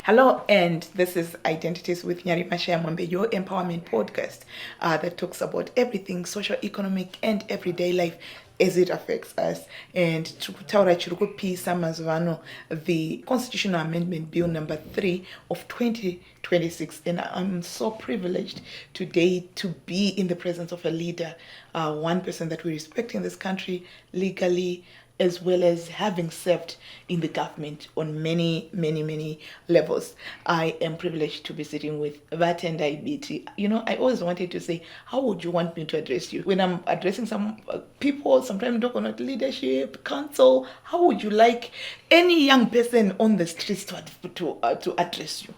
Hello, and this is Identities with Nyari Mashayamwembe, your empowerment podcast that talks about everything socio-economic and everyday life as it affects us. And Taura Chirukupisa Mazvano, the Constitutional Amendment Bill number 3 of 2026. And I'm so privileged today to be in the presence of a leader, one person that we respect in this country legally, as well as having served in the government on many levels. I am privileged to be sitting with Tendai, Biti. You know, I always wanted to say, how would you want me to address you? When I'm addressing some people, sometimes talk about leadership, council, how would you like any young person on the streets to address you?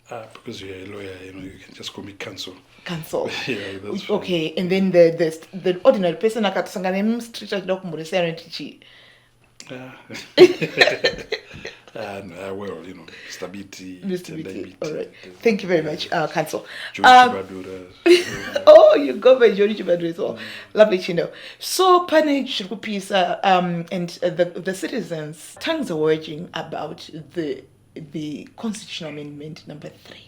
Because you're a lawyer, you can just call me counsel. Council. Yeah, that's okay, and then the ordinary person akatusangana street achida kumuresa rentichi. Well, Mr. Biti. Mr. Biti. All right. Thank you very much, Council. Oh, you go by Jody Chibadura as well. Lovely to know. So, Pane Shirupisa, and the citizens, tongues are waging about the Constitutional Amendment number 3.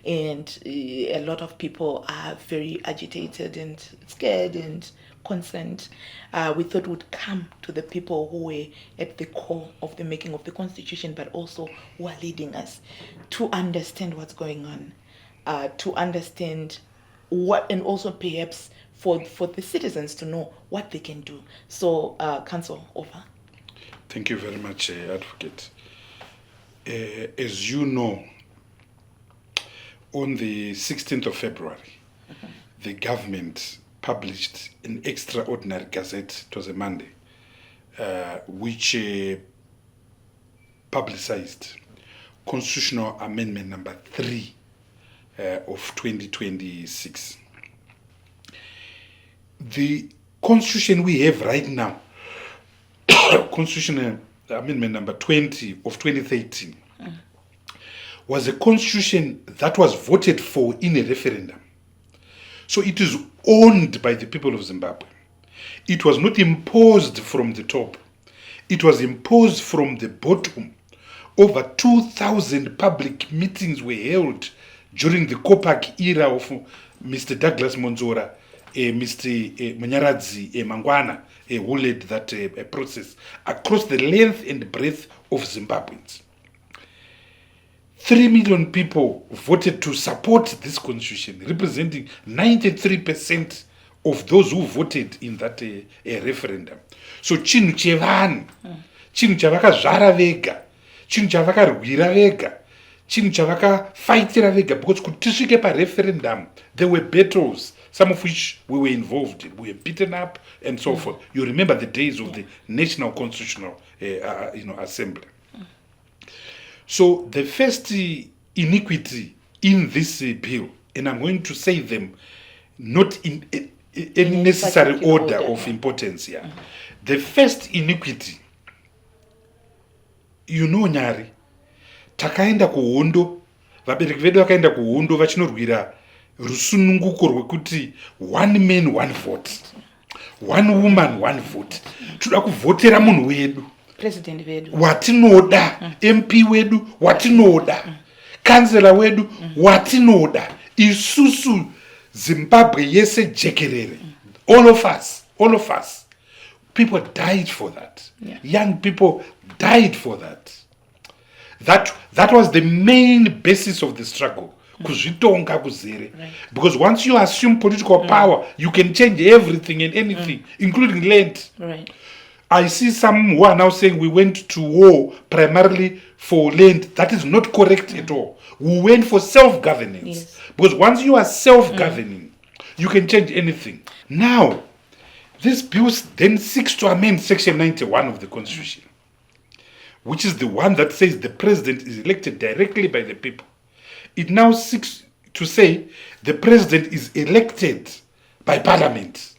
And a lot of people are very agitated and scared and concerned. We thought would come to the people who were at the core of the making of the Constitution, but also who are leading us to understand what's going on, to understand what, and also perhaps for the citizens to know what they can do. So, Council, over. Thank you very much, Advocate. As you know, on the 16th of February, the government published an extraordinary gazette, it was a Monday, which publicized Constitutional Amendment number 3 of 2026. The Constitution we have right now, Constitutional Amendment number 20 of 2013, was a constitution that was voted for in a referendum. So it is owned by the people of Zimbabwe. It was not imposed from the top. It was imposed from the bottom. Over 2,000 public meetings were held during the Kopak era of Mr. Douglas Monzora, Mr. Munyaradzi Mangwana, who led that process across the length and breadth of Zimbabweans. 3 million people voted to support this constitution, representing 93% of those who voted in that referendum. So chinhu chevanhu, chinhu chavakazvara vega, chinhu chavakarwira vega, chinhu chavakafaitira vega, because kuti tisvike pareferendum, there were battles, some of which we were involved in. We were beaten up and so forth. You remember the days of the National Constitutional Assembly. So the first iniquity in this bill, and I'm going to say them not in any necessary order of importance here. The first iniquity, Nyari, takaenda kuhondo, vabereki vedu vakaenda kuhondo vachinorwira rusununguko rwekuti 1 man 1 vote, 1 woman 1 vote. Toda kuvhotera munhu wedu, president vedu watinoda, MP wedu watinoda, kansela wedu watinoda, isusu Zimbabwe yese jekerere. All of us. People died for that. Yeah. Young people died for that. That was the main basis of the struggle. Kuzvitonga kuzere. Right. Because once you assume political power, you can change everything and anything, including land. Right. I see some who are now saying we went to war primarily for land. That is not correct at all. We went for self-governance. Yes. Because once you are self-governing, you can change anything. Now, this bill then seeks to amend Section 91 of the Constitution, which is the one that says the president is elected directly by the people. It now seeks to say the president is elected by parliament.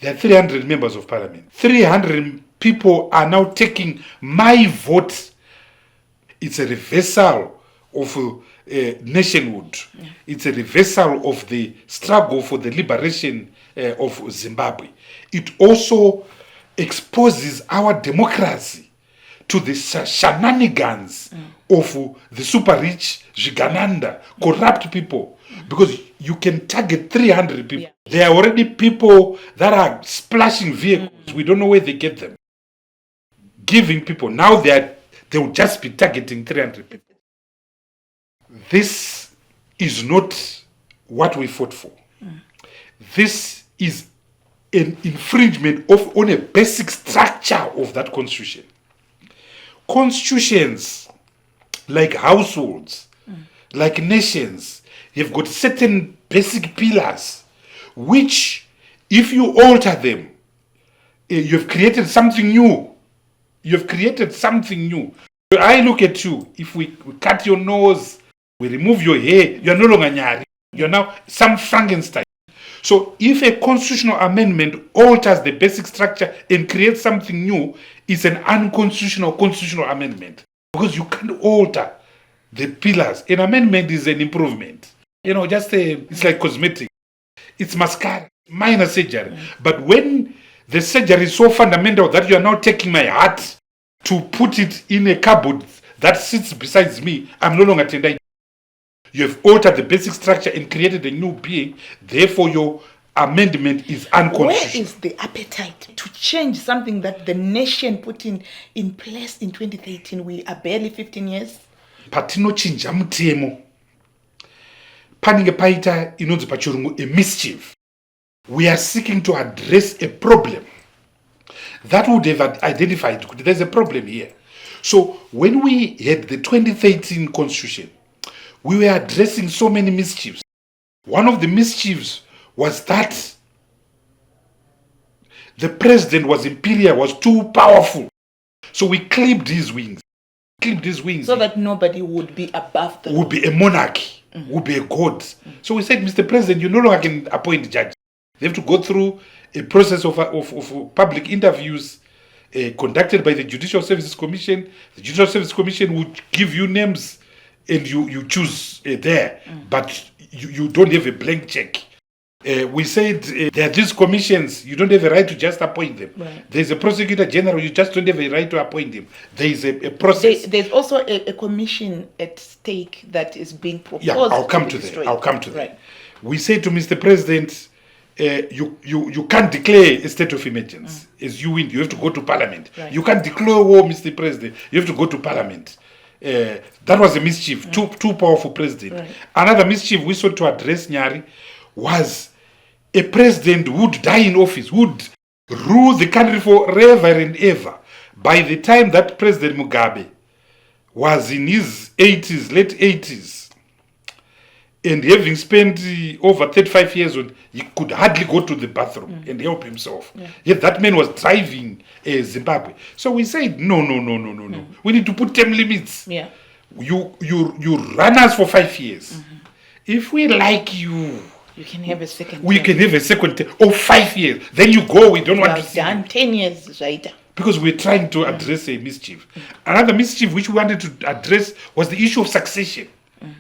There are 300 members of parliament. 300 people are now taking my vote. It's a reversal of nationhood. Yeah. It's a reversal of the struggle for the liberation of Zimbabwe. It also exposes our democracy to the shenanigans of the super rich, Jigananda, corrupt people. Because you can target 300 people. Yeah. There are already people that are splashing vehicles. We don't know where they get them. Giving people. Now they will just be targeting 300 people. This is not what we fought for. This is an infringement on a basic structure of that constitution. Constitutions, like households, like nations, you've got certain basic pillars which, if you alter them, you've created something new. You've created something new. I look at you, if we cut your nose, we remove your hair, you're no longer Nyari. You're now some Frankenstein. So if a constitutional amendment alters the basic structure and creates something new, it's an unconstitutional constitutional amendment. Because you can't alter the pillars. An amendment is an improvement. It's like cosmetic. It's mascara, minor surgery. But when the surgery is so fundamental that you are now taking my heart to put it in a cupboard that sits beside me, I'm no longer Tendai. You have altered the basic structure and created a new being. Therefore, your amendment is unconstitutional. Where is the appetite to change something that the nation put in place in 2013? We are barely 15 years. Patinochinja mutemo. Panenge paita inonzi pachirungu a mischief. We are seeking to address a problem that would have identified there's a problem here. So when we had the 2013 constitution, we were addressing so many mischiefs. One of the mischiefs was that the president was imperial, was too powerful. So we clipped his wings. So that nobody would be above the would be a monarchy, would be a god. So we said, Mr. President, you no longer can appoint judges. They have to go through a process of public interviews conducted by the Judicial Services Commission. The Judicial Services Commission would give you names and you choose there, but you don't have a blank check. We said there are these commissions, you don't have a right to just appoint them. Right. There's a prosecutor general, you just don't have a right to appoint them. There is a process. There's also a commission at stake that is being proposed. Yeah, I'll come to that. Right. We say to Mr. President, you can't declare a state of emergency. As you win, you have to go to parliament. Right. You can't declare war, Mr. President. You have to go to parliament. That was a mischief, too powerful president. Right. Another mischief we sought to address, Nyari, was a president would die in office, would rule the country forever and ever. By the time that President Mugabe was in his 80s, late 80s, and having spent over 35 years, he could hardly go to the bathroom and help himself. Yeah. Yet that man was driving Zimbabwe. So we said, no. We need to put term limits. Yeah. You run us for 5 years. If we like you, you can have a second we term. can have a second term of 5 years. Then you go, we don't want to see done you. 10 years later. Because we're trying to address a mischief. Another mischief which we wanted to address was the issue of succession.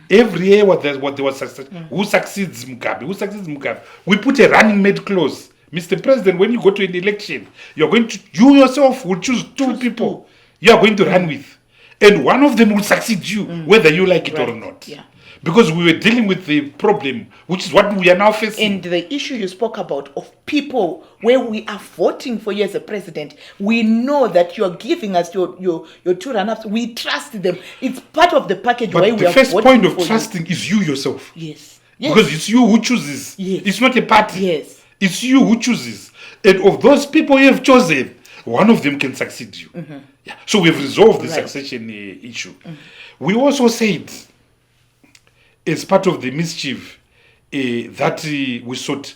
Every year there was succession. Who succeeds Mugabe? We put a running mate clause. Mr. President, when you go to an election, you yourself will choose two people you are going to run with. And one of them will succeed you, whether you like it or not. Yeah. Because we were dealing with the problem, which is what we are now facing. And the issue you spoke about of people where we are voting for you as a president, we know that you are giving us your two run-ups. We trust them. It's part of the package. But why we the are first voting point of for trusting is you yourself. Yes. Because it's you who chooses. Yes. It's not a party. Yes. It's you who chooses. And of those people you have chosen, one of them can succeed you. Yeah. So we've resolved the succession issue. We also said, as part of the mischief that we sought,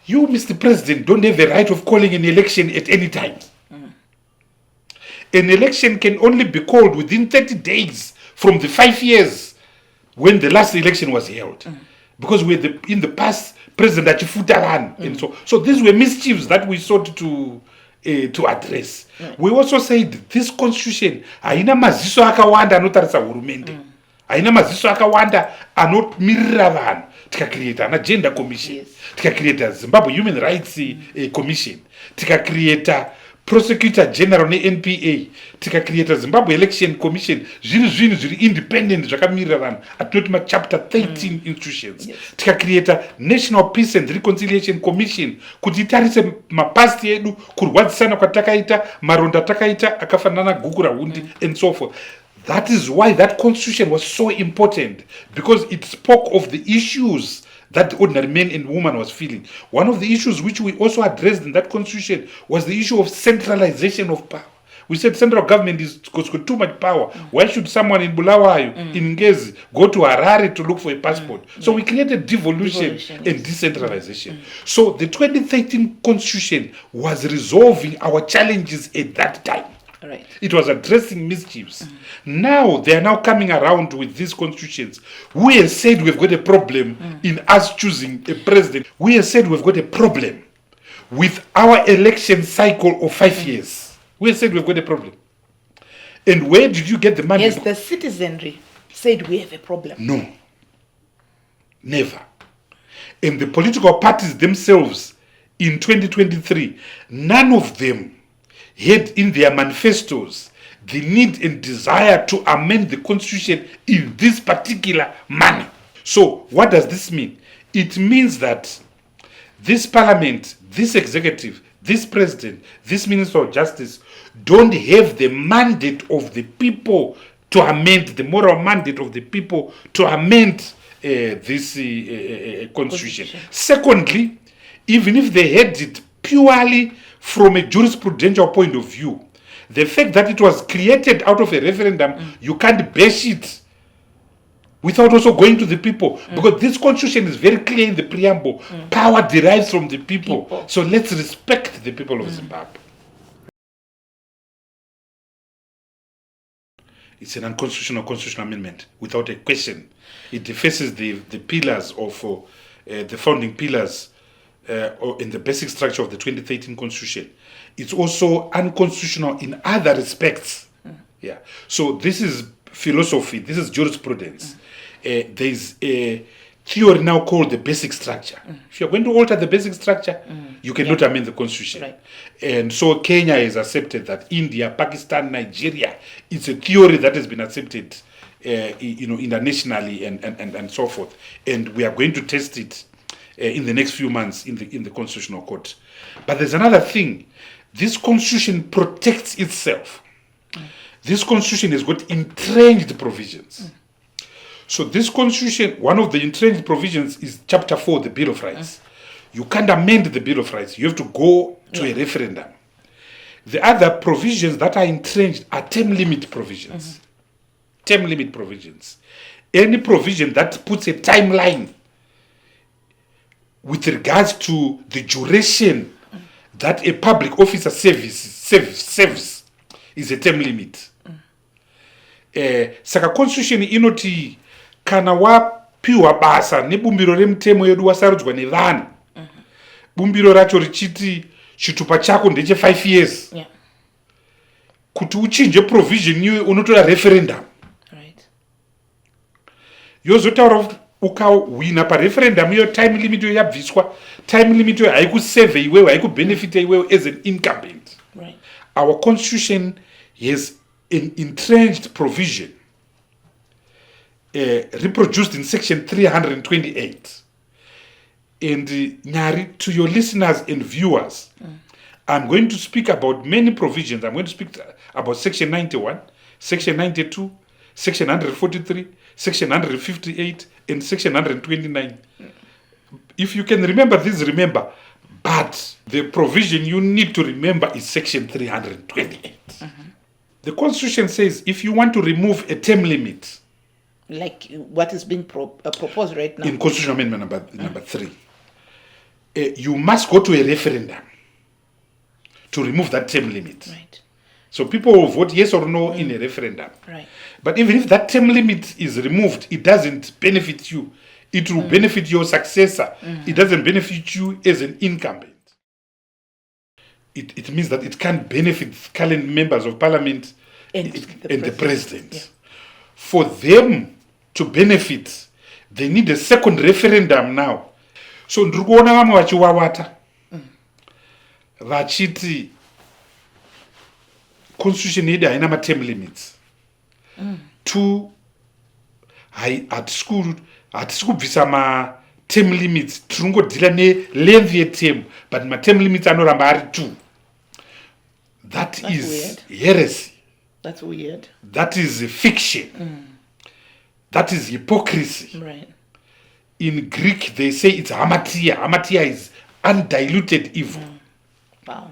you, Mr. President, don't have a right of calling an election at any time. An election can only be called within 30 days from the 5 years when the last election was held. Because in the past, President Achifuta ran. And so these were mischiefs that we sought to address. We also said this constitution, haina maziso akawanda anotarisa hurumende. Haina maziso akawanda anomirira vanhu. Tikacreate an agenda commission. Tikacreate a Zimbabwe Human Rights Commission. Tikacreate prosecutor general neNPA, tikacreata Zimbabwe Election Commission, zviri independent zvakamirira vanhu, atinoti machapter 13 institutions. Yes. Tikacreata National Peace and Reconciliation Commission, kuti itarise mapasti edu, kurwadzisana kwatakaita, maronda takaita, akafanana guku rahundi, and so forth. That is why that constitution was so important, because it spoke of the issues that the ordinary man and woman was feeling. One of the issues which we also addressed in that constitution was the issue of centralization of power. We said central government has got too much power. Why should someone in Bulawayo, in Ngezi, go to Harare to look for a passport? So we created devolution and decentralization. So the 2013 constitution was resolving our challenges at that time. Right. It was addressing mischiefs. Now they are now coming around with these constitutions. We have said we've got a problem in us choosing a president. We have said we've got a problem with our election cycle of 5 years. We have said we've got a problem. And where did you get the money? Yes, the citizenry said we have a problem. No. Never. And the political parties themselves in 2023, none of them had in their manifestos the need and desire to amend the constitution in this particular manner. So what does this mean? It means that this parliament, this executive, this president, this minister of justice don't have the mandate of the people to amend, the moral mandate of the people to amend this constitution. Secondly, even if they had it purely from a jurisprudential point of view, the fact that it was created out of a referendum, you can't bash it without also going to the people. Because this constitution is very clear in the preamble. Power derives from the people. So let's respect the people of Zimbabwe. It's an unconstitutional constitutional amendment without a question. It defaces the pillars of the founding pillars in the basic structure of the 2013 constitution. It's also unconstitutional in other respects. Yeah. So this is philosophy. This is jurisprudence. There's a theory now called the basic structure. If you're going to alter the basic structure, you cannot amend the constitution. Right. And so Kenya has accepted that. India, Pakistan, Nigeria, it's a theory that has been accepted, internationally and so forth. And we are going to test it in the next few months in the Constitutional Court. But there's another thing. This constitution protects itself. This constitution has got entrenched provisions. So this constitution, one of the entrenched provisions is Chapter 4, the Bill of Rights. You can't amend the Bill of Rights. You have to go to a referendum. The other provisions that are entrenched are term limit provisions. Term limit provisions. Any provision that puts a timeline with regards to the duration that a public officer serves is a term limit. Saka constitution inoti kana wapiwa basa nebumbiro remutemo yedu wasarudzwa nevanhu. Bumbiro racho richiti chitupa chako ndeche 5 years. Yeah. Kuti uchinje provision iyoyo unotora referendum. Right. Yozotaura ukawina pareferendum iyo time limit iyo yabviswa. Time limit iyo haikusave iwewe, haikubenefita iwewe as an incumbent. Right. Our constitution has an entrenched provision reproduced in section 328. And Nyari, to your listeners and viewers, I'm going to speak about many provisions. I'm going to speak about section 91, section 92, section 143, section 158, and section 129. If you can remember this, remember. But the provision you need to remember is section 328. The Constitution says if you want to remove a term limit, like what is being proposed right now in Constitutional Amendment number 3, you must go to a referendum to remove that term limit. Right. So people will vote yes or no in a referendum. Right. But even if that term limit is removed, it doesn't benefit you. It will benefit your successor. It doesn't benefit you as an incumbent. It means that it can't benefit current members of parliament and the president. Yeah. For them to benefit, they need a second referendum now. So ndiri kuona vamwe vachiwawata vachiti constitution yedu haina ma-term limits. Two, hatisi kubvisa ma-term limits, tiringodhila ne-length ye-term, but ma-term limits anoramba ari 2. That's is weird. heresy. That's weird. That is fiction. That is hypocrisy. Right. In Greek, they say it's hamatia. Hamatia is undiluted evil. Wow.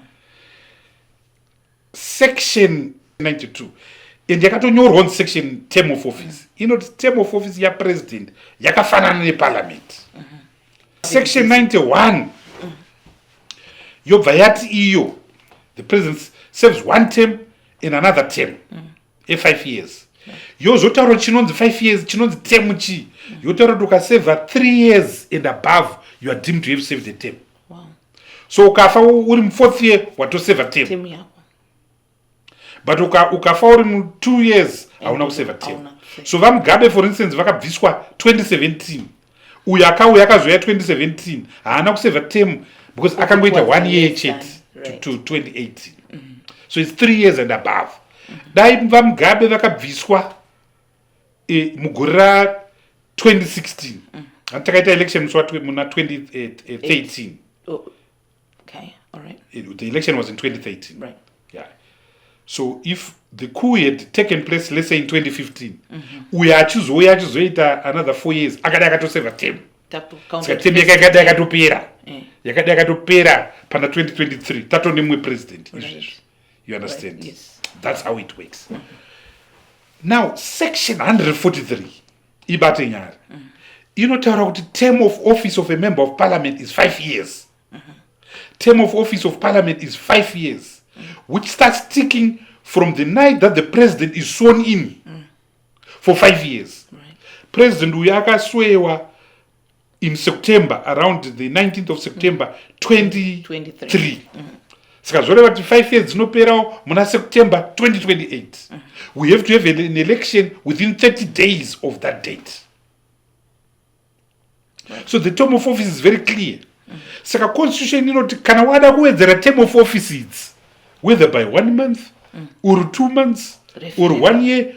Section 92. And yakatonyorwa on section term of office. You know, the term of office ya president yakafanana ne-parliament. Section 91. Yobva yati iyo. The president serves 1 term in another term. 5 years. Yozotaura chinonzi 5 years, chinonzi term chi. Yotaura kuti ukaseva 3 years and above, you are deemed to have saved the term. Wow. So ukafa uri mu4th year, watoseva term. Term yako. But ukafa uri mu2 years, hauna kuseva term. So vamugabe, for instance, vakabviswa 2017. Uyu akauya akazoya 2017, haana kuseva term because akangoita 1 year chete to 2018. So it's 3 years and above. Dai vamugabe vakabviswa mugore ra 2016. Takaita election muna 2013. Okay, all right. The election was in 2013. Right. Yeah. So if the coup had taken place, let's say in 2015, uya achizoita another 4 years, akada akatoseva term. Term yakada yakatopera. Yakada yakatopera pana 2023. Tato nimwe president. Right. You understand? Right. Yes. That's how it works. Now, section 143, ibate nyari. Inotaura kuti term of office of a member of parliament is 5 years. Term of office of parliament is 5 years, which starts ticking from the night that the president is sworn in for 5 years. Right. President uyaka swewa in September, around the 19th of September 2023. Saka zvoreva kuti 5 years dzinoperawo muna September 2028. We have to have an election within 30 days of that date. Right. So the term of office is very clear. Saka constitution inoti kana wada kuwedzera term of office idzi, whether by 1 month or 2 months or 1 year,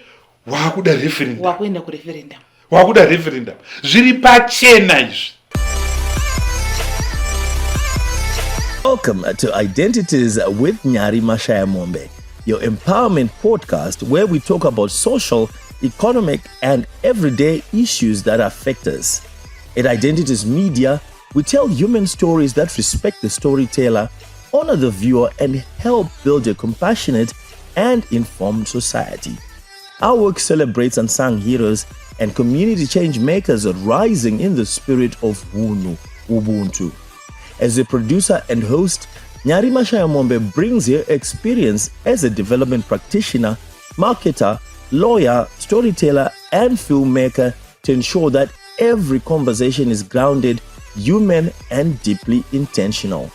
wakuda referendum. Wakuenda ku referendum. Wakuda referendum. Zviri pachena izvi. Welcome to Identities with Nyari Mashayamombe, your empowerment podcast where we talk about social, economic, and everyday issues that affect us. At Identities Media, we tell human stories that respect the storyteller, honor the viewer, and help build a compassionate and informed society. Our work celebrates unsung heroes and community change makers rising in the spirit of Ubuntu. As a producer and host, Nyari Mashayamombe brings her experience as a development practitioner, marketer, lawyer, storyteller, and filmmaker to ensure that every conversation is grounded, human, and deeply intentional.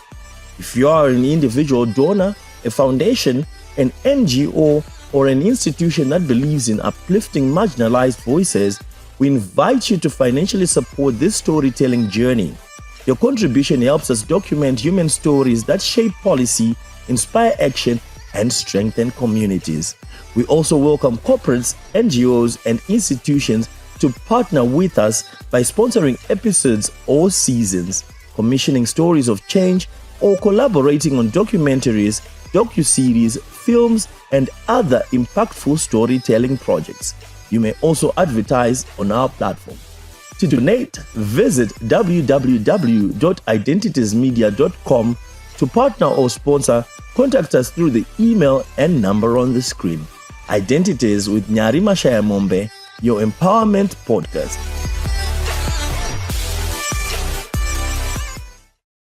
If you are an individual donor, a foundation, an NGO, or an institution that believes in uplifting marginalized voices, we invite you to financially support this storytelling journey. Your contribution helps us document human stories that shape policy, inspire action, and strengthen communities. We also welcome corporates, NGOs, and institutions to partner with us by sponsoring episodes or seasons, commissioning stories of change, or collaborating on documentaries, docuseries, films, and other impactful storytelling projects. You may also advertise on our platform. To donate, visit www.identitiesmedia.com. To partner or sponsor, contact us through the email and number on the screen. Identities with Nyari Mashayamombe, your empowerment podcast.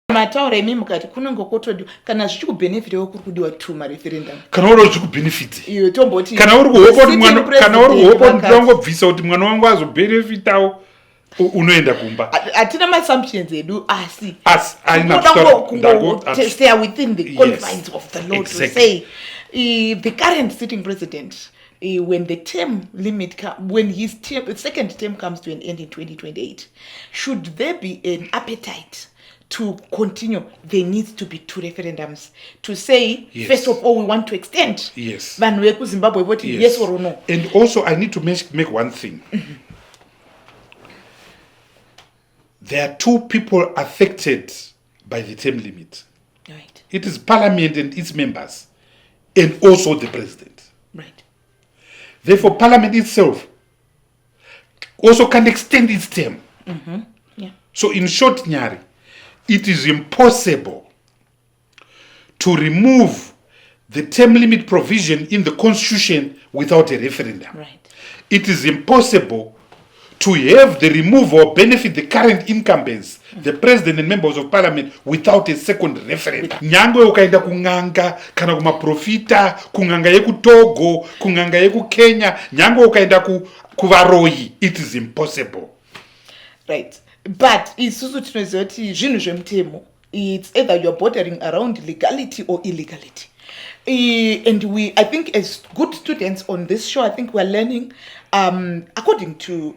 Mataura imi mukati kunongo kotodi kana zvichikubenefit kuri kudiwa to mareferendum. Kana uri zvichikubenefit. Iyo tomboti. Kana uri kuhopa kuti mwana, kana uri kuhopa kuti ndangobvisa kuti mwana wangu azobenefitawo, unoenda kumba. Atina assumptions edu asi. Stay within the confines of the law, exactly. To say the current sitting president, when the term limit when his second term comes to an end in 2028, should there be an appetite to continue, there needs to be 2 referendums to say, Yes. first of all, we want to extend. Yes. Vanhu vekuZimbabwe voti yes or no. And also, I need to make one thing. There are 2 people affected by the term limit. Right. It is Parliament and its members, and also the President. Right. Therefore, Parliament itself also can extend its term. Yeah. So, in short, Nyari, it is impossible to remove the term limit provision in the Constitution without a referendum. Right. It is impossible to have the removal benefit the current incumbents, the president and members of parliament, without a second referendum. Nyangwe ukaenda kunganga, kana kumaprofita, kunganga yeku Togo, kunganga yeku Kenya, nyangwe ukaenda kuvaroi, it is impossible. Right. But isusu tinoziva kuti zvinhu zvemutemo, it's either you're bordering around legality or illegality. And I think as good students on this show, I think we're learning, according to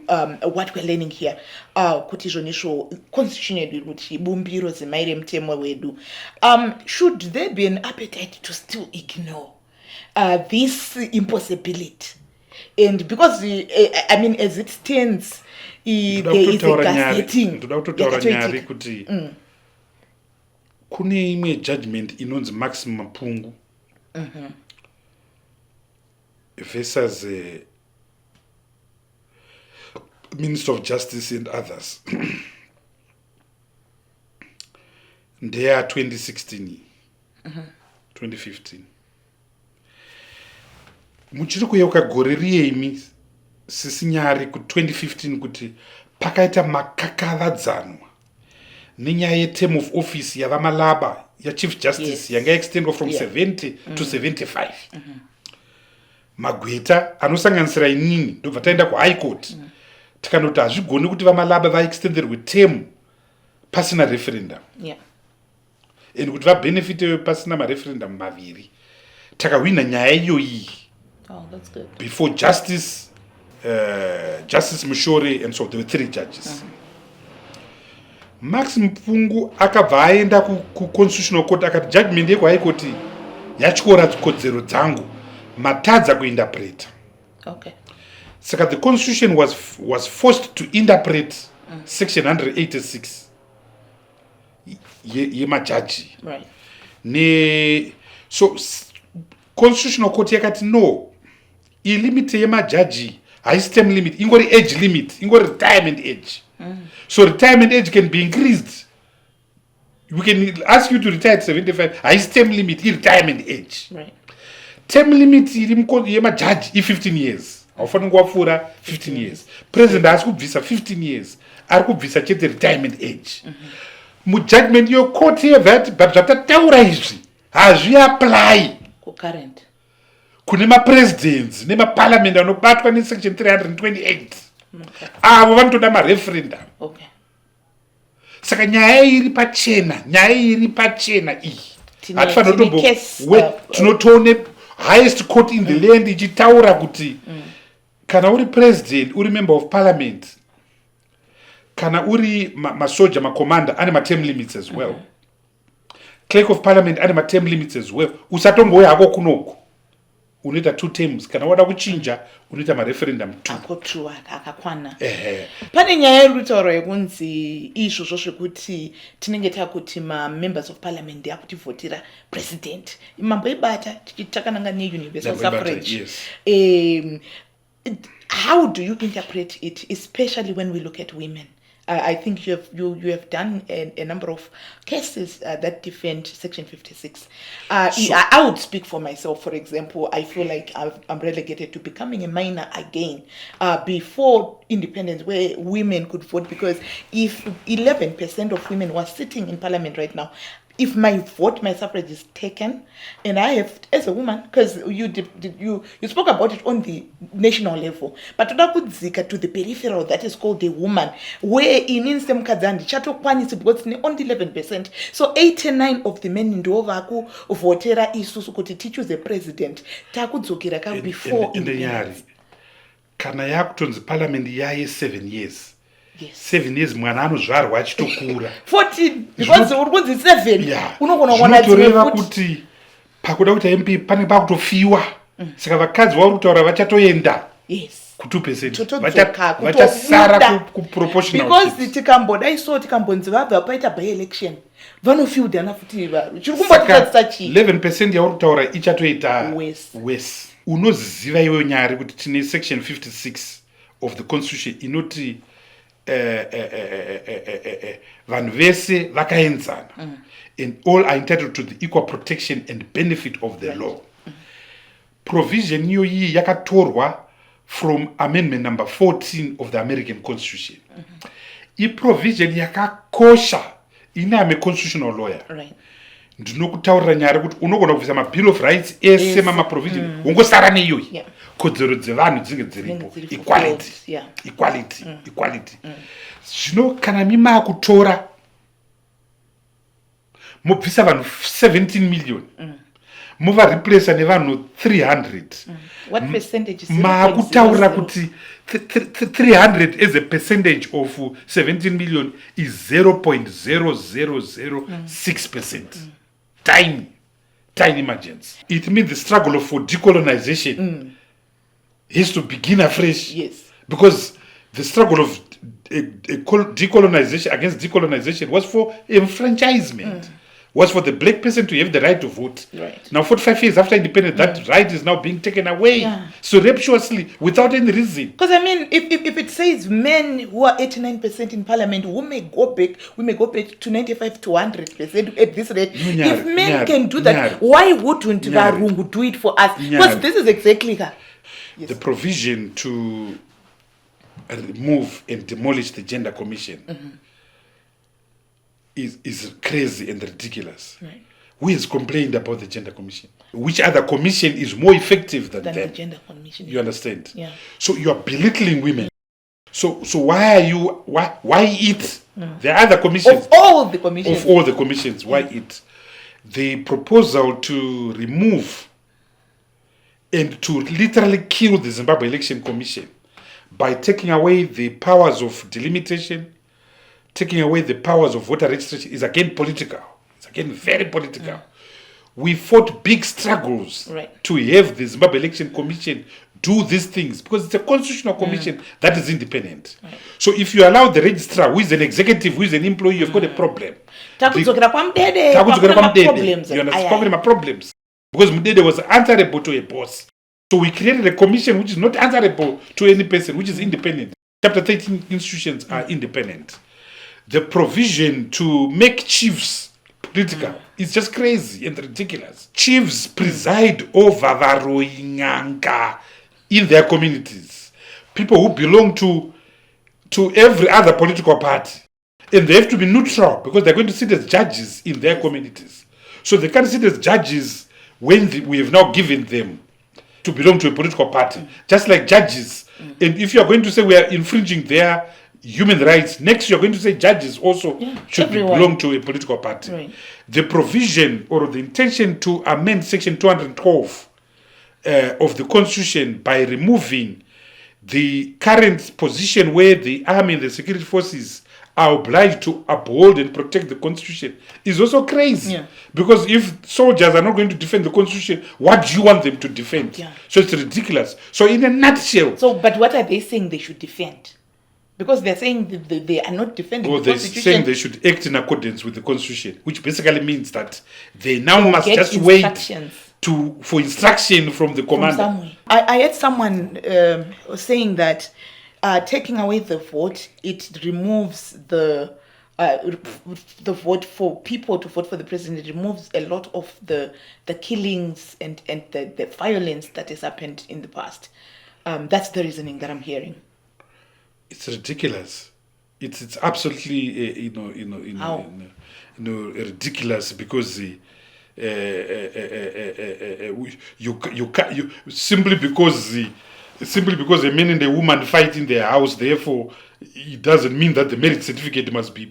what we're learning here, kuti zvonisho constitution yedu kuti bumbiro zemaire mutemo wedu. Should there be an appetite to still ignore this impossibility? And because, I mean, as it stands, there is a gaslighting. Ndoda kutaura nyari kuti kune imwe judgment inonzi maximum pungu versus Minister of Justice and others. They are 2016, 2015. Muchiri kuyeuka gore riemi sisinyari ku 2015 kuti pakaita makakavadzanwa nenyaya yeterm of office yavamalaba yachief justice yanga extendwa from 70 to 75. Magweta anosanganisira inini ndobva taenda kuhigh court tikanoti hazvigoni kuti vamalaba vaextenderwe term pasina referendum, and kuti vabenefite pasina mareferendum maviri. Takawina nyaya iyoyi before Justice Mushore, and so there were 3 judges. Max Mpungu akabva aenda ku constitutional court akati judgment yeku high court yatyora kodzero dzangu matadza kuinterpret. Saka the constitution was forced to interpret section 186 yemajaji. So constitutional court yakati no, ilimite yemajaji haisi term limit, ingori age limit, ingori retirement age. So retirement age can be increased. We can ask you to retire at 75. Haisi term limit, retirement age. Term limit yemajaji i 15 years. Aufana ngwapfura 15 years. President has kubvisa 15 years. Ari kubvisa chete retirement age. Mujudgment yo court yevat but zvatataura izvi hazvi apply current kune mapresidents nemaparliament anobatwa nesection 328. Avo vanotoda mareferendum. Saka nyaya iri pachena iyi hatifanira tinotoone highest court in the land ichitaura kuti kana uri president, uri member of parliament, kana uri masoja, makomanda ane materm limits as well. Clerk of parliament ane materm limits as well. Usatongoya hako kunoko unoita 2 terms, kana wada kuchinja unoita mareferendum 2 akotuwa akakwana. Pane nyaya iri kutaura yekunzi izvozvo zvekuti tinenge takuti members of parliament akutivhotera president mamboibata takananga neuniversal suffrage. How do you interpret it, especially when we look at women? I think you have done a number of cases that defend Section 56. I would speak for myself. For example, I feel like I'm relegated to becoming a minor again before independence, where women could vote. Because if 11% of women were sitting in parliament right now, if my vote, my suffrage is taken, and I have, as a woman, because you spoke about it on the national level, but to the peripheral, that is called a woman, where in instem kadzandi chato kwanisi because only 11%. So 89 of the men in Dovaku votera isusu kuti teach the president takudzokera before independence. Kana yakutonzi parliament yaye 7 years Yes. 7 years mwana anozvarwa achitokura 14 because uri kunzi 7 Yeah. unogona kuona Zvinotoreva dzimwe futi. kuti pakuda kuti MP pane pakutofiwa saka vakadzi vari kutaura vachatoenda Yes. ku2% Totodzoka, vachasara kutobuda. kuproportional Because tikambodai so tikambonzi vabva paita by election vanofieldana futi vanhu chiri kumbotitatisa chii 11% yauri kutaura ichatoita Worse. worse. Unoziva iwe nyari kuti tine section 56 of the constitution inoti vanhu vese vakaenzana and all are entitled to the equal protection and benefit of the law. Provision iyoyi yakatorwa from amendment number 14 of the American constitution. Provision yakakosha. Ine ame constitutional lawyer. Right. Ndinokutaurira nyari kuti unogona kubvisa mabill of rights ese mamaprovision wongosara neiyoyi. Yeah. Kodzero dzevanhu dzinge dziripo. Dzinenge dziri Equality. fulfilled, yeah. Equality. Equality. Zvino kana mimakutora mobvisa vanhu 17 million movareplace nevanhu 300 What percentage is maakutaura kuti 300 as a percentage of 17 million is 0.0006%. Tiny margins. It means the struggle for decolonization has to begin afresh. Yes. Because the struggle of decolonization against decolonization was for enfranchisement. Was for the black person to have the right to vote. Right. Now, 45 years after independence, that right is now being taken away Yeah. surreptitiously without any reason. Because I mean, if it says men who are 89% in parliament, we may go back to 95 to 100% at this rate. If men can do that, why wouldn't Varungu do it for us? Because this is exactly her. Yes. The provision to remove and demolish the gender commission is crazy and ridiculous. Right. Who has complained about the gender commission? Which other commission is more effective than The them? gender commission. You understand? Yeah. So you are belittling women. So why it? There are other commissions. Of all the commissions. Of all the commissions, why it? The proposal to remove and to literally kill the Zimbabwe Election Commission by taking away the powers of delimitation, taking away the powers of voter registration is again political. It's again very political. We fought big struggles to have the Zimbabwe Election Commission do these things because it's a constitutional commission that is independent. So if you allow the registrar, who is an executive, who is an employee, you've got a problem. Takudzokera kwamudede, You kwamudede. understand? My problems. Because Mudede was answerable to a boss. So we created a commission which is not answerable to any person, which is independent. Chapter 13 institutions are independent. The provision to make chiefs political is just crazy and ridiculous. Chiefs preside over Varoinganga in their communities. People who belong to every other political party. And they have to be neutral because they're going to sit as judges in their communities. So they can't sit as judges when we have now given them to belong to a political party. Just like judges. And if you are going to say we are infringing their human rights, next you're going to say judges also should belong to a political party. Right. The provision or the intention to amend section 212 of the constitution by removing the current position where the army and the security forces are obliged to uphold and protect the constitution is also crazy. Yeah. Because if soldiers are not going to defend the constitution, what do you want them to defend? Yeah. So it's ridiculous. So in a nutshell, But what are they saying they should defend? Because they're saying they are not defending the they're constitution. saying they should act in accordance with the constitution, which basically means that they now must get just wait instructions. for instruction from the commander. From somewhere. I heard someone saying that taking away the vote, it removes the vote for people to vote for the president. It removes a lot of the killings and the violence that has happened in the past. That's the reasoning that I'm hearing. It's ridiculous. It's absolutely ridiculous because you simply because a man and a woman fight in their house, therefore it doesn't mean that the marriage certificate must be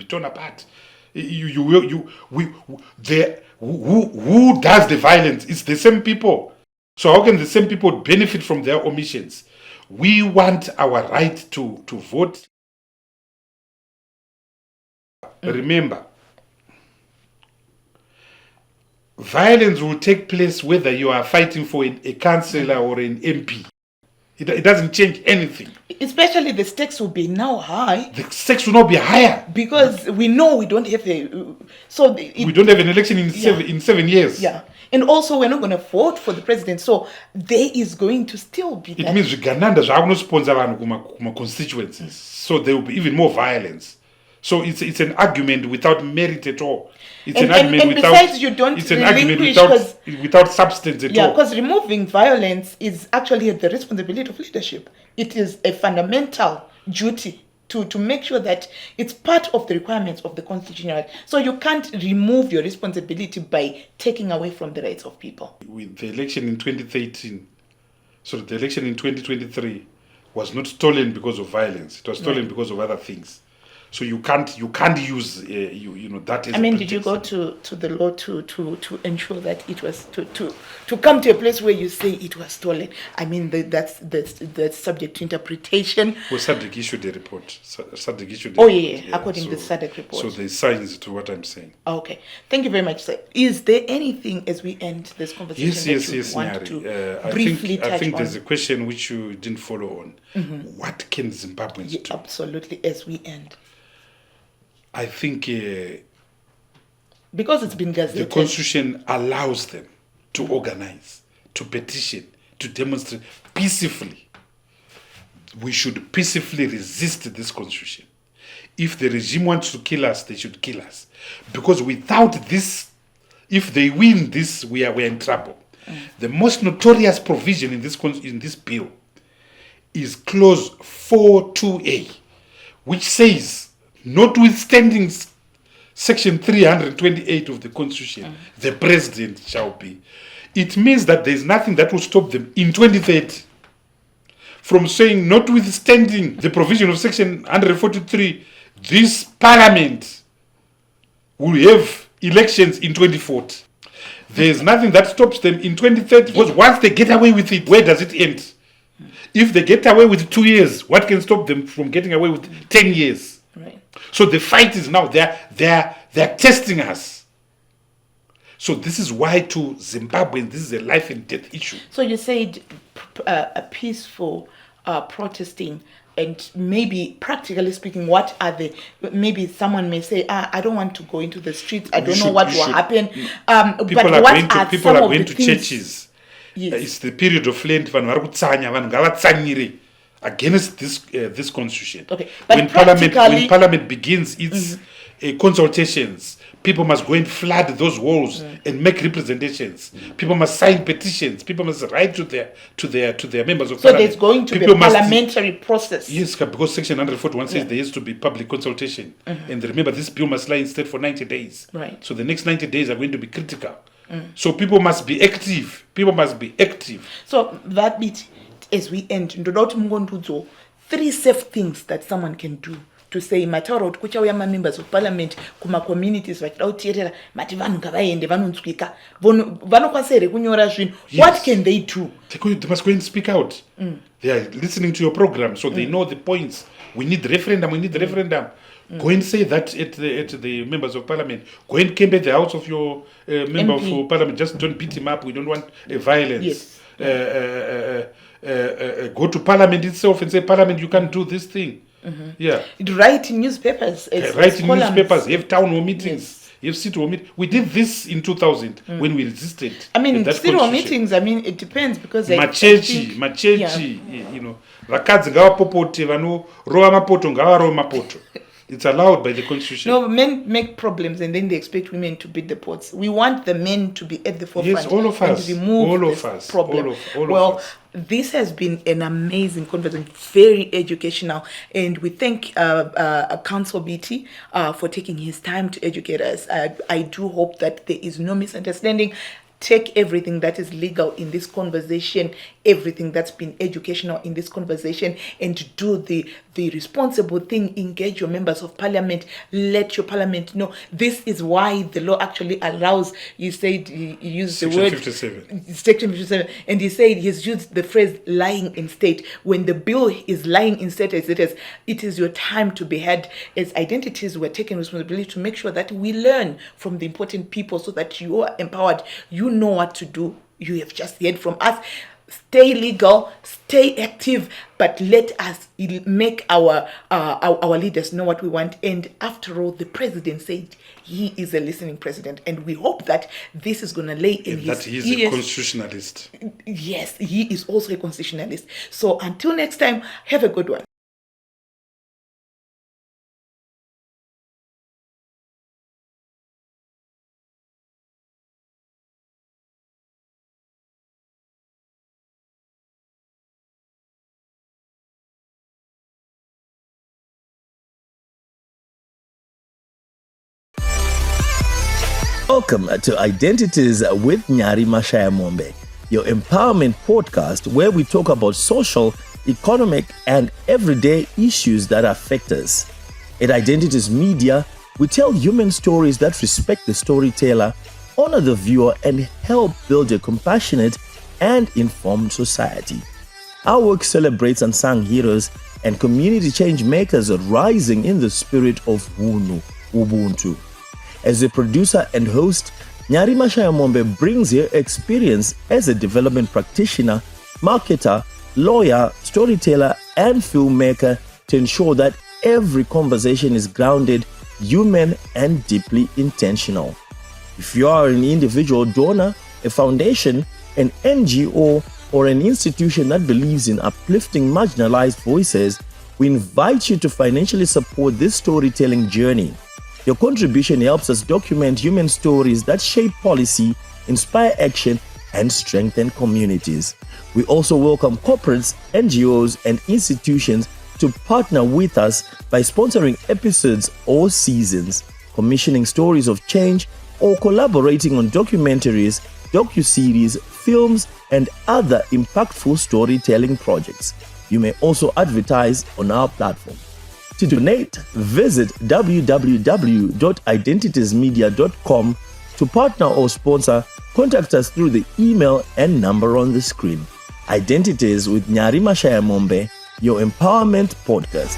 torn apart. Who does the violence? It's the same people. So how can the same people benefit from their omissions? We want our right to vote. remember, violence will take place whether you are fighting for a councillor or an MP. It doesn't change anything. Especially the stakes will be now high. The stakes will not be higher. Because we know we don't have we don't have an election in 7 years. Yeah. And also we're not going to vote for the president. So there is going to still be it means Gananda zvakuno sponsor vanhu kuma constituencies. So there will be even more violence. So it's an argument without merit at all. It's an argument without substance at all. Yeah, because removing violence is actually the responsibility of leadership. It is a fundamental duty to make sure that it's part of the requirements of the Constitution. So you can't remove your responsibility by taking away from the rights of people. With the election in 2013, so the election in 2023 was not stolen because of violence. It was stolen because of other things. So you can't use that as did you go to the law to ensure that it was to come to a place where you say it was stolen? That's subject to interpretation. Well, SADC issued a report. According to the SADC report. So there's signs to what I'm saying. Okay, thank you very much, sir. Is there anything as we end this conversation yes, want to briefly touch on? I think there's a question which you didn't follow on. What can Zimbabweans do? Absolutely, as we end. I think because it's been gazetted, the Constitution allows them to organize, to petition, to demonstrate peacefully. We should peacefully resist this Constitution. If the regime wants to kill us, they should kill us. Because without this, if they win this, we're in trouble. The most notorious provision in this bill is clause 4.2a, which says, notwithstanding section 328 of the Constitution, the president shall be. It means that there is nothing that will stop them in 2030 from saying, notwithstanding the provision of section 143, this parliament will have elections in 2040. There is nothing that stops them in 2030, because once they get away with it, where does it end? If they get away with 2 years, what can stop them from getting away with 10 years? Right. So the fight is now, they're testing us. So this is why to Zimbabweans, this is a life and death issue. So you said a peaceful protesting, and maybe practically speaking, what are maybe someone may say, I don't want to go into the streets, I don't know what will happen. People are going to churches. Yes. It's the period of Lent, vanhu vari kutsanya, vanhu ngavatsanyire against this constitution. Okay. But when parliament begins its consultations, people must go and flood those walls and make representations. People must sign petitions. People must write to their members of parliament. So there's going to be a parliamentary process. Yes, because section 141 says there has to be public consultation. And remember, this bill must lie in state for 90 days. Right. So the next 90 days are going to be critical. So people must be active. So that bit, as we end, 3 safe things that someone can do to say matauro kuti kuchauya members of parliament kuma communities vachida kuteerera mati vanhu ngavaende vanonzwika vanokwanisa here kunyora zvinhu. What can they do? They must go and speak out. They are listening to your program, so they know the points. We need referendum. Go and say that at the members of parliament. Go and camp at the house of your member MP. of parliament. Just don't beat him up. We don't want violence. Yes. Go to parliament itself and say, Parliament, you can't do this thing. Yeah. Write in newspapers. Have town hall meetings. You have city hall meetings. We did this in 2000 when we resisted. City hall meetings, it depends because machechi, vakadzi ngavapopote, vanorova mapoto ngavarove mapoto. It's allowed by the Constitution. No, men make problems and then they expect women to beat the pots. We want the men to be at the forefront. Yes, all of us. And remove this problem. All of us. This has been an amazing conversation, very educational, and we thank Council Biti for taking his time to educate us. I do hope that there is no misunderstanding. Take everything that is legal in this conversation everything that's been educational in this conversation and do the responsible thing. Engage your members of parliament. Let your parliament know. This is why the law actually allows, you said, you used the word 57. Section 57, and he said he's used the phrase lying in state. When the bill is lying in state as it is your time to be heard. As identities, we're taking responsibility to make sure that we learn from the important people so that you are empowered. You know what to do. You have just heard from us. Stay legal, stay active, but let us make our leaders know what we want. And after all, the president said he is a listening president, and we hope that this is going to lay in That he is a constitutionalist. Yes, he is also a constitutionalist. So until next time, have a good one. Welcome to Identities with Nyari Mashaya-Mombe, your empowerment podcast where we talk about social, economic, and everyday issues that affect us. At Identities Media, we tell human stories that respect the storyteller, honor the viewer, and help build a compassionate and informed society. Our work celebrates unsung heroes and community change makers rising in the spirit of Ubuntu. As a producer and host, Nyari Mashaya-Mombe brings her experience as a development practitioner, marketer, lawyer, storyteller, and filmmaker to ensure that every conversation is grounded, human, and deeply intentional. If you are an individual donor, a foundation, an NGO, or an institution that believes in uplifting marginalized voices, we invite you to financially support this storytelling journey. Your contribution helps us document human stories that shape policy, inspire action, and strengthen communities. We also welcome corporates, NGOs, and institutions to partner with us by sponsoring episodes or seasons, commissioning stories of change, or collaborating on documentaries, docuseries, films, and other impactful storytelling projects. You may also advertise on our platform. To donate, visit www.identitiesmedia.com. To partner or sponsor, contact us through the email and number on the screen. Identities with Nyari Mashaya-Mombe, your empowerment podcast.